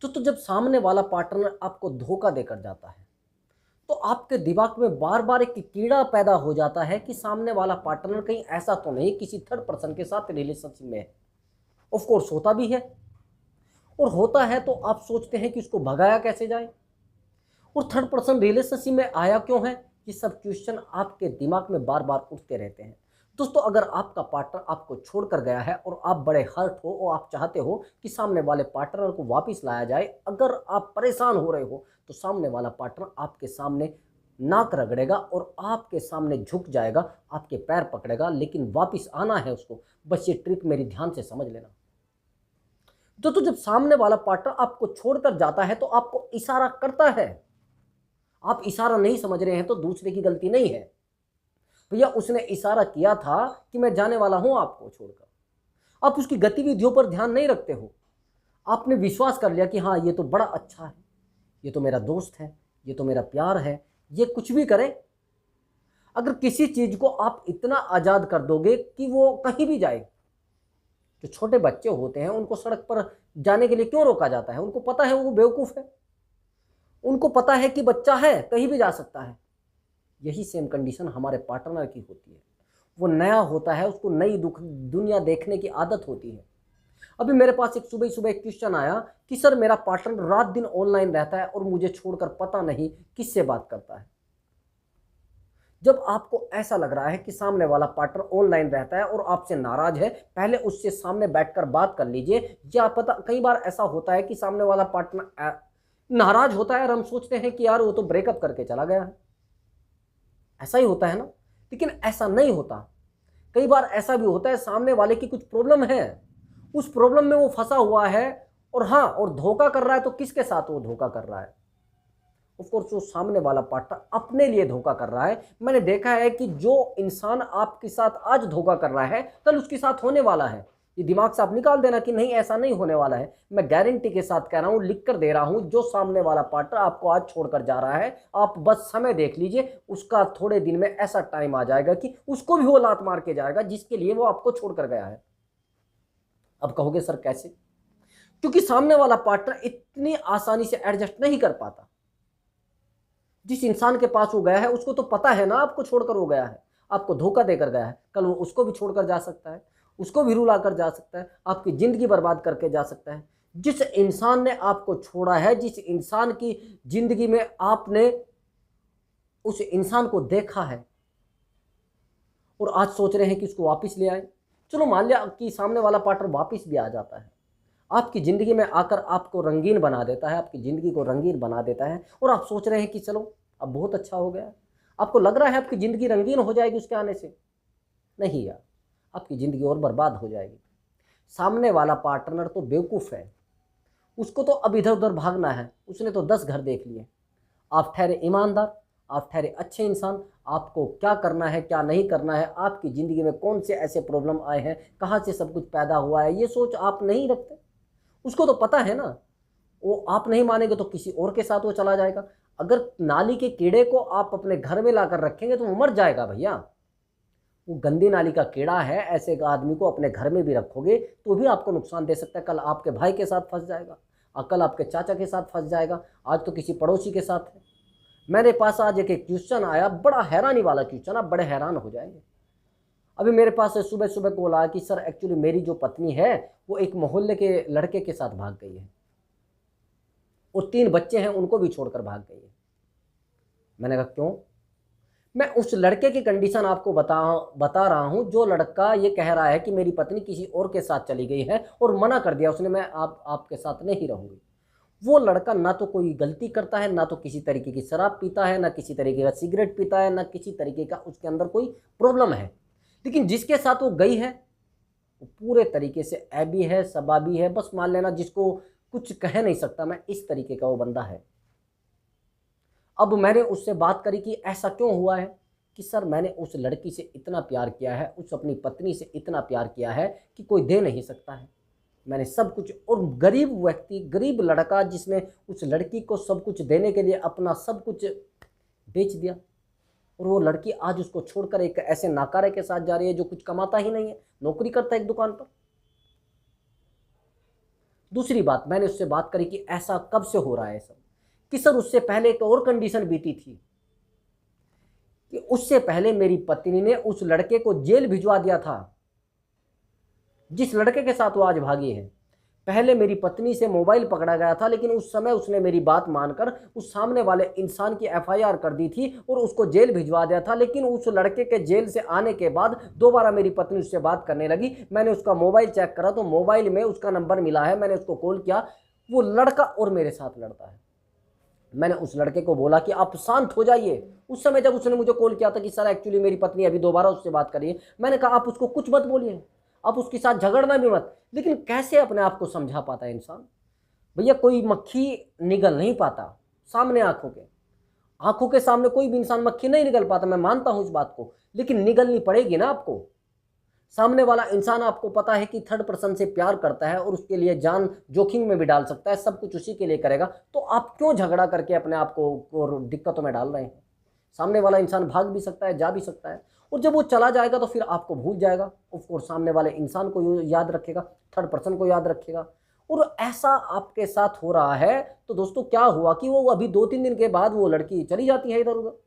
तो जब सामने वाला पार्टनर आपको धोखा देकर जाता है तो आपके दिमाग में बार बार एक कीड़ा पैदा हो जाता है कि सामने वाला पार्टनर कहीं ऐसा तो नहीं किसी थर्ड पर्सन के साथ रिलेशनशिप में है। ऑफ कोर्स होता भी है, और होता है तो आप सोचते हैं कि उसको भगाया कैसे जाए, और थर्ड पर्सन रिलेशनशिप में आया क्यों है। ये सब क्वेश्चन आपके दिमाग में बार बार उठते रहते हैं। दोस्तों, अगर आपका पार्टनर आपको छोड़कर गया है और आप बड़े हर्ट हो और आप चाहते हो कि सामने वाले पार्टनर को वापस लाया जाए, अगर आप परेशान हो रहे हो तो सामने वाला पार्टनर आपके सामने नाक रगड़ेगा और आपके सामने झुक जाएगा, आपके पैर पकड़ेगा, लेकिन वापस आना है उसको। बस ये ट्रिक मेरी ध्यान से समझ लेना। तो जब सामने वाला पार्टनर आपको छोड़कर जाता है तो आपको इशारा करता है। आप इशारा नहीं समझ रहे हैं तो दूसरे की गलती नहीं है भैया, उसने इशारा किया था कि मैं जाने वाला हूं आपको छोड़कर। आप उसकी गतिविधियों पर ध्यान नहीं रखते हो। आपने विश्वास कर लिया कि हाँ, ये तो बड़ा अच्छा है, ये तो मेरा दोस्त है, ये तो मेरा प्यार है, ये कुछ भी करे। अगर किसी चीज को आप इतना आजाद कर दोगे कि वो कहीं भी जाए, जो छोटे बच्चे होते हैं उनको सड़क पर जाने के लिए क्यों रोका जाता है? उनको पता है वो बेवकूफ है, उनको पता है कि बच्चा है कहीं भी जा सकता है। यही सेम कंडीशन हमारे पार्टनर की होती है। वो नया होता है, उसको नई दुनिया देखने की आदत होती है। अभी मेरे पास एक सुबह सुबह एक क्वेश्चन आया कि सर, मेरा पार्टनर रात दिन ऑनलाइन रहता है और मुझे छोड़कर पता नहीं किससे बात करता है। जब आपको ऐसा लग रहा है कि सामने वाला पार्टनर ऑनलाइन रहता है और आपसे नाराज है, पहले उससे सामने बैठकर बात कर लीजिए। या पता, कई बार ऐसा होता है कि सामने वाला पार्टनर नाराज होता है और हम सोचते हैं कि यार वो तो ब्रेकअप करके चला गया है। ऐसा ही होता है ना, लेकिन ऐसा नहीं होता। कई बार ऐसा भी होता है सामने वाले की कुछ प्रॉब्लम है, उस प्रॉब्लम में वो फंसा हुआ है, और हाँ, और धोखा कर रहा है। तो किसके साथ वो धोखा कर रहा है? ऑफ कोर्स वो सामने वाला पार्टनर अपने लिए धोखा कर रहा है। मैंने देखा है कि जो इंसान आपके साथ आज धोखा कर रहा है, कल उसके साथ होने वाला है। ये दिमाग से आप निकाल देना कि नहीं, ऐसा नहीं होने वाला है। मैं गारंटी के साथ कह रहा हूं, लिख कर दे रहा हूं, जो सामने वाला पार्टनर आपको आज छोड़कर जा रहा है, आप बस समय देख लीजिए, उसका थोड़े दिन में ऐसा टाइम आ जाएगा कि उसको भी वो लात मार के जाएगा जिसके लिए वो आपको छोड़कर गया है। अब कहोगे सर कैसे? क्योंकि सामने वाला पार्टनर इतनी आसानी से एडजस्ट नहीं कर पाता। जिस इंसान के पास वो गया है उसको तो पता है ना आपको छोड़कर वो गया है, आपको धोखा देकर गया है। कल वो उसको भी छोड़कर जा सकता है, उसको भी रुला कर जा सकता है, आपकी जिंदगी बर्बाद करके जा सकता है। जिस इंसान ने आपको छोड़ा है, जिस इंसान की जिंदगी में आपने उस इंसान को देखा है और आज सोच रहे हैं कि उसको वापस ले आए। चलो मान लिया कि सामने वाला पार्टनर वापस भी आ जाता है, आपकी ज़िंदगी में आकर आपको रंगीन बना देता है, आपकी ज़िंदगी को रंगीन बना देता है, और आप सोच रहे हैं कि चलो अब बहुत अच्छा हो गया। आपको लग रहा है आपकी ज़िंदगी रंगीन हो जाएगी उसके आने से। नहीं यार, आपकी ज़िंदगी और बर्बाद हो जाएगी। सामने वाला पार्टनर तो बेवकूफ़ है, उसको तो अब इधर उधर भागना है, उसने तो 10 घर देख लिए। आप ठहरे ईमानदार, आप ठहरे अच्छे इंसान। आपको क्या करना है क्या नहीं करना है, आपकी ज़िंदगी में कौन से ऐसे प्रॉब्लम आए हैं, कहाँ से सब कुछ पैदा हुआ है, ये सोच आप नहीं रखते। उसको तो पता है ना, वो आप नहीं मानेंगे तो किसी और के साथ वो चला जाएगा। अगर नाली के कीड़े को आप अपने घर में लाकर रखेंगे तो वो मर जाएगा भैया। वो गंदी नाली का कीड़ा है, ऐसे एक आदमी को अपने घर में भी रखोगे तो भी आपको नुकसान दे सकता है। कल आपके भाई के साथ फंस जाएगा, और कल आपके चाचा के साथ फंस जाएगा, आज तो किसी पड़ोसी के साथ है। मेरे पास आज एक क्वेश्चन आया, बड़ा हैरानी वाला क्वेश्चन, आप बड़े हैरान हो जाएंगे। अभी मेरे पास सुबह सुबह कॉल आया कि सर एक्चुअली मेरी जो पत्नी है वो एक मोहल्ले के लड़के के साथ भाग गई है, और 3 बच्चे हैं उनको भी छोड़कर भाग गई है। मैंने कहा क्यों? मैं उस लड़के की कंडीशन आपको बता रहा हूं। जो लड़का ये कह रहा है कि मेरी पत्नी किसी और के साथ चली गई है और मना कर दिया उसने, मैं आपके साथ नहीं रहूंगी। वो लड़का ना तो कोई गलती करता है, ना तो किसी तरीके की शराब पीता है, ना किसी तरीके का सिगरेट पीता है, ना किसी तरीके का उसके अंदर कोई प्रॉब्लम है। लेकिन जिसके साथ वो गई है वो पूरे तरीके से ऐबी है, सबाबी है। बस मान लेना, जिसको कुछ कह नहीं सकता मैं, इस तरीके का वो बंदा है। अब मैंने उससे बात करी कि ऐसा क्यों हुआ है, कि सर मैंने उस लड़की से इतना प्यार किया है, उस अपनी पत्नी से इतना प्यार किया है कि कोई दे नहीं सकता है। मैंने सब कुछ, और गरीब व्यक्ति, गरीब लड़का जिसने उस लड़की को सब कुछ देने के लिए अपना सब कुछ बेच दिया, और वो लड़की आज उसको छोड़कर एक ऐसे नाकारे के साथ जा रही है जो कुछ कमाता ही नहीं है, नौकरी करता है एक दुकान पर। दूसरी बात, मैंने उससे बात करी कि ऐसा कब से हो रहा है सब, कि सर उससे पहले एक और कंडीशन बीती थी कि उससे पहले मेरी पत्नी ने उस लड़के को जेल भिजवा दिया था, जिस लड़के के साथ वो आज भागी है। पहले मेरी पत्नी से मोबाइल पकड़ा गया था, लेकिन उस समय उसने मेरी बात मानकर उस सामने वाले इंसान की एफआईआर कर दी थी और उसको जेल भिजवा दिया था। लेकिन उस लड़के के जेल से आने के बाद दोबारा मेरी पत्नी उससे बात करने लगी। मैंने उसका मोबाइल चेक करा तो मोबाइल में उसका नंबर मिला है। मैंने उसको कॉल किया, वो लड़का और मेरे साथ लड़ता है। मैंने उस लड़के को बोला कि आप शांत हो जाइए। उस समय जब उसने मुझे कॉल किया था कि सर एक्चुअली मेरी पत्नी अभी दोबारा उससे बात करिए, मैंने कहा आप उसको कुछ मत बोलिए, आप उसके साथ झगड़ना भी मत। लेकिन कैसे अपने आप को समझा पाता है इंसान? भैया कोई मक्खी निगल नहीं पाता सामने, आंखों के सामने कोई भी इंसान मक्खी नहीं निगल पाता, मैं मानता हूं इस बात को, लेकिन निगलनी पड़ेगी ना आपको। सामने वाला इंसान आपको पता है कि थर्ड पर्सन से प्यार करता है और उसके लिए जान जोखिम में भी डाल सकता है, सब कुछ उसी के लिए करेगा, तो आप क्यों झगड़ा करके अपने आप को और दिक्कतों में डाल रहे हैं? सामने वाला इंसान भाग भी सकता है, जा भी सकता है, और जब वो चला जाएगा तो फिर आपको भूल जाएगा और सामने वाले इंसान को याद रखेगा, थर्ड पर्सन को याद रखेगा। और ऐसा आपके साथ हो रहा है तो दोस्तों क्या हुआ कि वो अभी 2-3 दिन के बाद वो लड़की चली जाती है इधर उधर,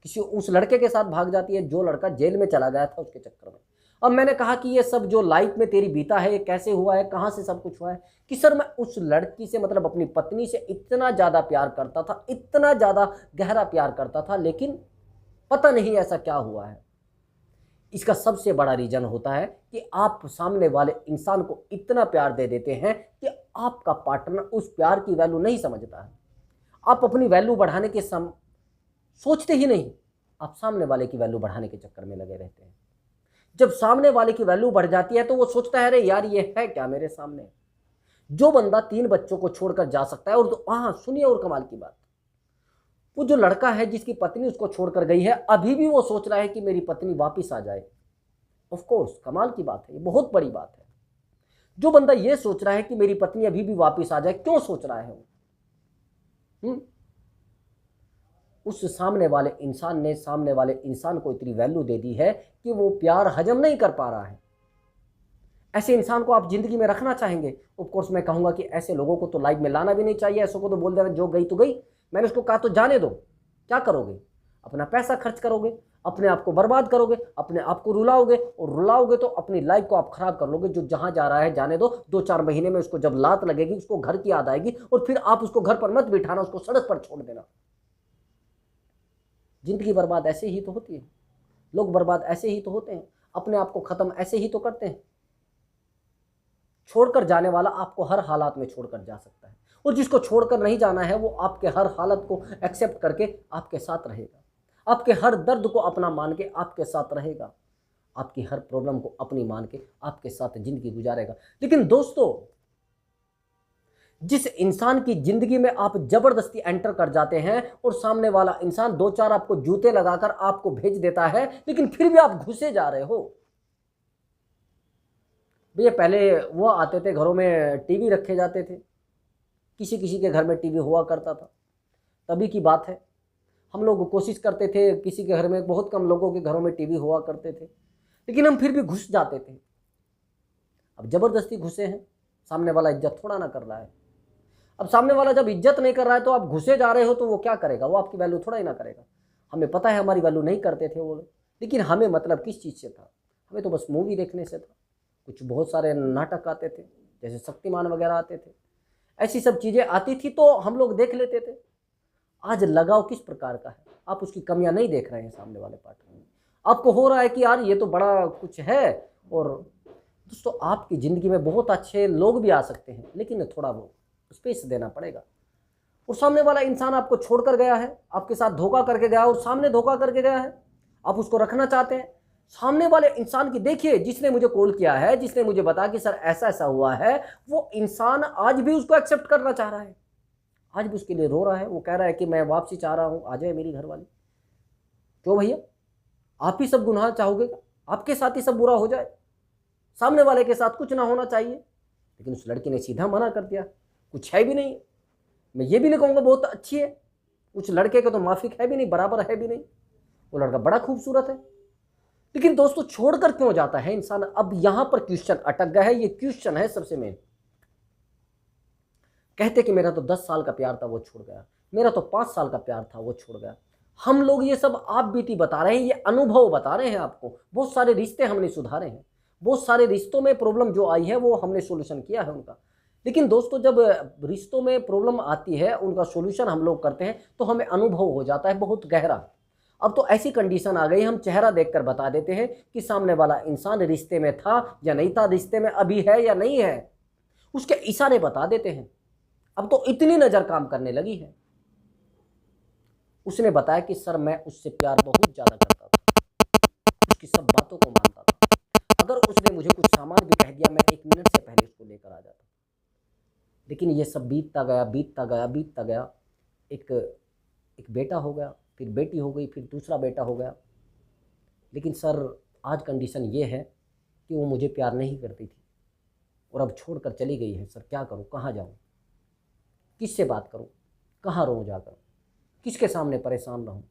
किसी उस लड़के के साथ भाग जाती है जो लड़का जेल में चला गया था उसके चक्कर में। अब मैंने कहा कि ये सब जो लाइफ में तेरी बीता है ये कैसे हुआ है, कहाँ से सब कुछ हुआ है? कि सर मैं उस लड़की से मतलब अपनी पत्नी से इतना ज़्यादा प्यार करता था, इतना ज़्यादा गहरा प्यार करता था, लेकिन पता नहीं ऐसा क्या हुआ है। इसका सबसे बड़ा रीज़न होता है कि आप सामने वाले इंसान को इतना प्यार दे देते हैं कि आपका पार्टनर उस प्यार की वैल्यू नहीं समझता है। आप अपनी वैल्यू बढ़ाने के सोचते ही नहीं, आप सामने वाले की वैल्यू बढ़ाने के चक्कर में लगे रहते हैं। जब सामने वाले की वैल्यू बढ़ जाती है तो वो सोचता है अरे यार ये है क्या मेरे सामने। जो बंदा 3 बच्चों को छोड़कर जा सकता है, और हाँ सुनिए और कमाल की बात, वो जो लड़का है जिसकी पत्नी उसको छोड़कर गई है, अभी भी वो सोच रहा है कि मेरी पत्नी वापस आ जाए। ऑफ कोर्स कमाल की बात है, ये बहुत बड़ी बात है। जो बंदा ये सोच रहा है कि मेरी पत्नी अभी भी वापस आ जाए, क्यों सोच रहा है वो? उस सामने वाले इंसान ने सामने वाले इंसान को इतनी वैल्यू दे दी है कि वो प्यार हजम नहीं कर पा रहा है। ऐसे इंसान को आप जिंदगी में रखना चाहेंगे? ऑफ कोर्स मैं कहूंगा कि ऐसे लोगों को तो लाइफ में लाना भी नहीं चाहिए। ऐसों को तो बोल देना जो गई तो गई। मैंने उसको कहा तो जाने दो, क्या करोगे? अपना पैसा खर्च करोगे, अपने आप को बर्बाद करोगे, अपने आप को रुलाओगे, और रुलाओगे तो अपनी लाइफ को आप खराब कर लोगे। जो जहां जा रहा है जाने दो, 2-4 महीने में उसको जब लात लगेगी उसको घर की याद आएगी, और फिर आप उसको घर पर मत बिठाना, उसको सड़क पर छोड़ देना। जिंदगी बर्बाद ऐसे ही तो होती है, लोग बर्बाद ऐसे ही तो होते हैं, अपने आप को ख़त्म ऐसे ही तो करते हैं। छोड़कर जाने वाला आपको हर हालात में छोड़कर जा सकता है, और जिसको छोड़कर नहीं जाना है वो आपके हर हालत को एक्सेप्ट करके आपके साथ रहेगा, आपके हर दर्द को अपना मान के आपके साथ रहेगा, आपकी हर प्रॉब्लम को अपनी मान के आपके साथ ज़िंदगी गुजारेगा। लेकिन दोस्तों, जिस इंसान की ज़िंदगी में आप ज़बरदस्ती एंटर कर जाते हैं और सामने वाला इंसान 2-4 आपको जूते लगाकर आपको भेज देता है, लेकिन फिर भी आप घुसे जा रहे हो। भैया पहले वो आते थे, घरों में टीवी रखे जाते थे, किसी किसी के घर में टीवी हुआ करता था, तभी की बात है। हम लोग कोशिश करते थे, किसी के घर में, बहुत कम लोगों के घरों में टीवी हुआ करते थे, लेकिन हम फिर भी घुस जाते थे। अब ज़बरदस्ती घुसे हैं, सामने वाला इज्जत थोड़ा ना कर रहा है। अब सामने वाला जब इज्जत नहीं कर रहा है तो आप घुसे जा रहे हो, तो वो क्या करेगा? वो आपकी वैल्यू थोड़ा ही ना करेगा। हमें पता है हमारी वैल्यू नहीं करते थे वो लोग, लेकिन हमें मतलब किस चीज़ से था? हमें तो बस मूवी देखने से था। कुछ बहुत सारे नाटक आते थे, जैसे शक्तिमान वगैरह आते थे, ऐसी सब चीज़ें आती थी तो हम लोग देख लेते थे। आज लगाव किस प्रकार का है? आप उसकी कमियां नहीं देख रहे हैं सामने वाले पार्टनर में। आपको हो रहा है कि यार ये तो बड़ा कुछ है। और दोस्तों, आपकी ज़िंदगी में बहुत अच्छे लोग भी आ सकते हैं, लेकिन थोड़ा वो स्पेस देना पड़ेगा। और सामने वाला इंसान आपको छोड़कर गया है, आपके साथ धोखा करके गया और सामने धोखा करके गया है, आप उसको रखना चाहते हैं। सामने वाले इंसान की देखिए, जिसने मुझे कॉल किया है, जिसने मुझे बताया कि सर ऐसा ऐसा हुआ है, वो इंसान आज भी उसको एक्सेप्ट करना चाह रहा है, आज भी उसके लिए रो रहा है। वो कह रहा है कि मैं वापसी चाह रहा हूँ, आ जाए मेरी घरवाली। क्यों भैया? आप ही सब गुनाह चाहोगे? आपके साथ ही सब बुरा हो जाए? सामने वाले के साथ कुछ ना होना चाहिए, लेकिन उस लड़की ने सीधा मना कर दिया, कुछ है भी नहीं। मैं ये भी नहीं कहूँगा बहुत अच्छी है, उस लड़के का तो माफिक है भी नहीं, बराबर है भी नहीं। वो लड़का बड़ा खूबसूरत है, लेकिन दोस्तों छोड़कर क्यों जाता है इंसान? अब यहाँ पर क्वेश्चन अटक गया है। ये क्वेश्चन है सबसे मेन कहते कि मेरा तो 10 साल का प्यार था वो छूट गया, मेरा तो 5 साल का प्यार था वो छूट गया। हम लोग ये सब आप बीती बता रहे हैं, ये अनुभव बता रहे हैं आपको। बहुत सारे रिश्ते हमने सुधारे हैं, बहुत सारे रिश्तों में प्रॉब्लम जो आई है वो हमने सोल्यूशन किया है उनका। लेकिन दोस्तों, जब रिश्तों में प्रॉब्लम आती है, उनका सोल्यूशन हम लोग करते हैं तो हमें अनुभव हो जाता है बहुत गहरा। अब तो ऐसी कंडीशन आ गई, हम चेहरा देखकर बता देते हैं कि सामने वाला इंसान रिश्ते में था या नहीं था, रिश्ते में अभी है या नहीं है, उसके इशारे बता देते हैं। अब तो इतनी नज़र काम करने लगी है। उसने बताया कि सर मैं उससे प्यार बहुत ज़्यादा करता था, उसकी सब बातों को मानता था, अगर उसने मुझे कुछ सामान भी कह दिया मैं 1 मिनट से पहले उसको लेकर आ जाता। लेकिन ये सब बीतता गया, बीतता गया, बीतता गया। एक बेटा हो गया, फिर बेटी हो गई, फिर दूसरा बेटा हो गया। लेकिन सर आज कंडीशन ये है कि वो मुझे प्यार नहीं करती थी और अब छोड़कर चली गई है। सर क्या करूं, कहाँ जाऊं, किससे बात करूं, कहाँ रहूं जाकर, किसके सामने परेशान रहूं।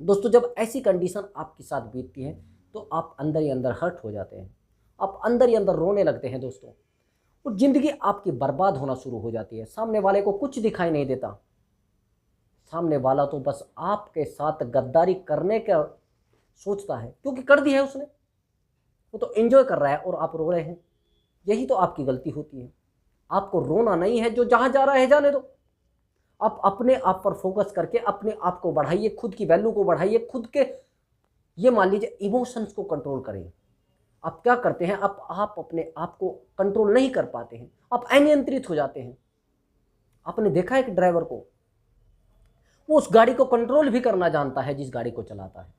दोस्तों, जब ऐसी कंडीशन आपके साथ बीतती है तो आप अंदर ही अंदर हर्ट हो जाते हैं, आप अंदर ही अंदर रोने लगते हैं दोस्तों, और ज़िंदगी आपकी बर्बाद होना शुरू हो जाती है। सामने वाले को कुछ दिखाई नहीं देता, सामने वाला तो बस आपके साथ गद्दारी करने का सोचता है, क्योंकि कर दी है उसने, वो तो एंजॉय कर रहा है और आप रो रहे हैं। यही तो आपकी गलती होती है। आपको रोना नहीं है, जो जहां जा रहा है जाने दो। आप अपने आप पर फोकस करके अपने आप को बढ़ाइए, खुद की वैल्यू को बढ़ाइए, खुद के ये मान लीजिए इमोशंस को कंट्रोल करें। आप क्या करते हैं, आप अपने आप को कंट्रोल नहीं कर पाते हैं, आप अनियंत्रित हो जाते हैं। आपने देखा है कि ड्राइवर को, वो उस गाड़ी को कंट्रोल भी करना जानता है जिस गाड़ी को चलाता है।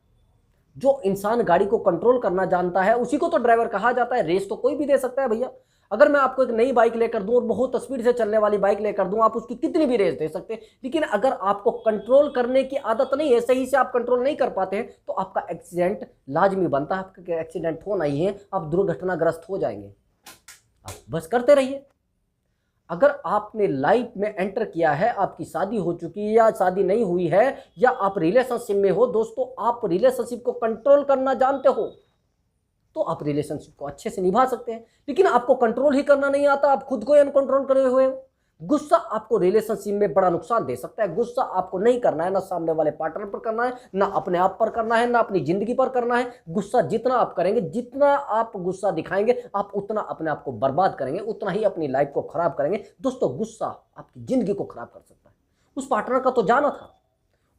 जो इंसान गाड़ी को कंट्रोल करना जानता है उसी को तो ड्राइवर कहा जाता है। रेस तो कोई भी दे सकता है भैया। अगर मैं आपको एक नई बाइक लेकर दूं और बहुत स्पीड से चलने वाली बाइक लेकर दूं, आप उसकी कितनी भी रेस दे सकते हैं, लेकिन अगर आपको कंट्रोल करने की आदत नहीं है, सही से आप कंट्रोल नहीं कर पाते हैं, तो आपका एक्सीडेंट लाजमी बनता है। आपका एक्सीडेंट होना ही है, आप दुर्घटनाग्रस्त हो जाएंगे। आप बस करते रहिए। अगर आपने लाइफ में एंटर किया है, आपकी शादी हो चुकी है या शादी नहीं हुई है, या आप रिलेशनशिप में हो, दोस्तों आप रिलेशनशिप को कंट्रोल करना जानते हो तो आप रिलेशनशिप को अच्छे से निभा सकते हैं। लेकिन आपको कंट्रोल ही करना नहीं आता, आप खुद को अनकंट्रोल करे हुए हो। गुस्सा आपको रिलेशनशिप में बड़ा नुकसान दे सकता है। गुस्सा आपको नहीं करना है, ना सामने वाले पार्टनर पर करना है, ना अपने आप पर करना है, ना अपनी जिंदगी पर करना है। गुस्सा जितना आप करेंगे, जितना आप गुस्सा दिखाएंगे, आप उतना अपने आप को बर्बाद करेंगे, उतना ही अपनी लाइफ को खराब करेंगे। दोस्तों, गुस्सा आपकी जिंदगी को खराब कर सकता है। उस पार्टनर का तो जाना था,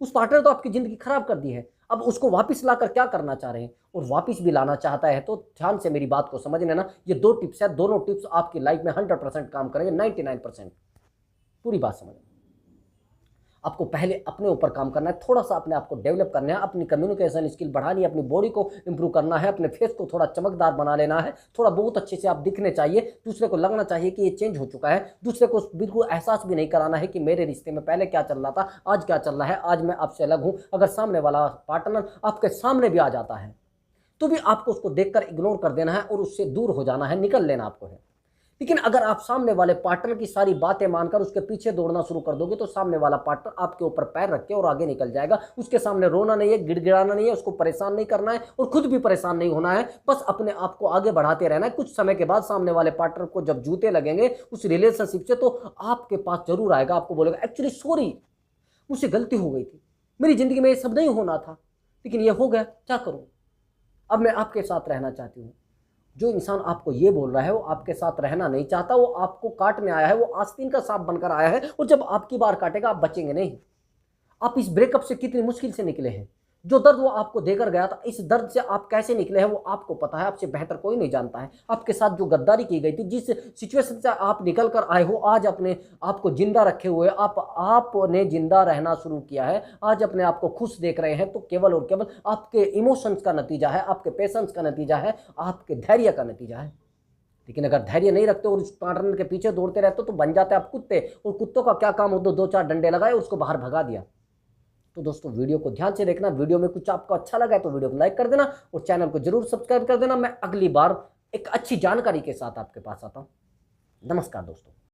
उस पार्टनर तो आपकी ज़िंदगी खराब कर दी है। अब उसको वापस लाकर क्या करना चाह रहे हैं, और वापस भी लाना चाहता है तो ध्यान से मेरी बात को समझ लेना। ये 2 टिप्स है, दोनों टिप्स आपकी लाइफ में 100% काम करेंगे, 99%। पूरी बात समझ। आपको पहले अपने ऊपर काम करना है, थोड़ा सा अपने आप को डेवलप करना है, अपनी कम्युनिकेशन स्किल बढ़ानी है, अपनी बॉडी को इंप्रूव करना है, अपने फेस को थोड़ा चमकदार बना लेना है, थोड़ा बहुत अच्छे से आप दिखने चाहिए। दूसरे को लगना चाहिए कि ये चेंज हो चुका है। दूसरे को बिल्कुल एहसास भी नहीं कराना है कि मेरे रिश्ते में पहले क्या चल रहा था, आज क्या चल रहा है, आज मैं आपसे अलग हूँ। अगर सामने वाला पार्टनर आपके सामने भी आ जाता है तो भी आपको उसको देखकर इग्नोर कर देना है और उससे दूर हो जाना है, निकल लेना आपको है। लेकिन अगर आप सामने वाले पार्टनर की सारी बातें मानकर उसके पीछे दौड़ना शुरू कर दोगे तो सामने वाला पार्टनर आपके ऊपर पैर रख के और आगे निकल जाएगा। उसके सामने रोना नहीं है, गिड़गिड़ाना नहीं है, उसको परेशान नहीं करना है और खुद भी परेशान नहीं होना है। बस अपने आप को आगे बढ़ाते रहना है। कुछ समय के बाद सामने वाले पार्टनर को जब जूते लगेंगे उस रिलेशनशिप से, तो आपके पास जरूर आएगा, आपको बोलेगा एक्चुअली सॉरी, मुझसे गलती हो गई थी, मेरी जिंदगी में ये सब नहीं होना था, लेकिन ये हो गया, क्या करूं, अब मैं आपके साथ रहना चाहती हूँ। जो इंसान आपको ये बोल रहा है वो आपके साथ रहना नहीं चाहता, वो आपको काटने आया है, वो आस्तीन का सांप बनकर आया है, और जब आपकी बार काटेगा आप बचेंगे नहीं। आप इस ब्रेकअप से कितनी मुश्किल से निकले हैं, जो दर्द वो आपको देकर गया था, इस दर्द से आप कैसे निकले हैं वो आपको पता है, आपसे बेहतर कोई नहीं जानता है। आपके साथ जो गद्दारी की गई थी, जिस सिचुएशन से आप निकल कर आए हो, आज अपने आप को जिंदा रखे हुए आपने जिंदा रहना शुरू किया है, आज अपने आप को खुश देख रहे हैं, तो केवल और केवल आपके इमोशंस का नतीजा है, आपके पेशेंस का नतीजा है, आपके धैर्य का नतीजा है। लेकिन अगर धैर्य नहीं रखते और उस पार्टनर के पीछे दौड़ते रहते तो बन जाते आप कुत्ते, और कुत्तों का क्या काम हो, 2-4 डंडे लगाए और उसको बाहर भगा दिया। तो दोस्तों, वीडियो को ध्यान से देखना। वीडियो में कुछ आपको अच्छा लगा है तो वीडियो को लाइक कर देना और चैनल को जरूर सब्सक्राइब कर देना। मैं अगली बार एक अच्छी जानकारी के साथ आपके पास आता हूं। नमस्कार दोस्तों।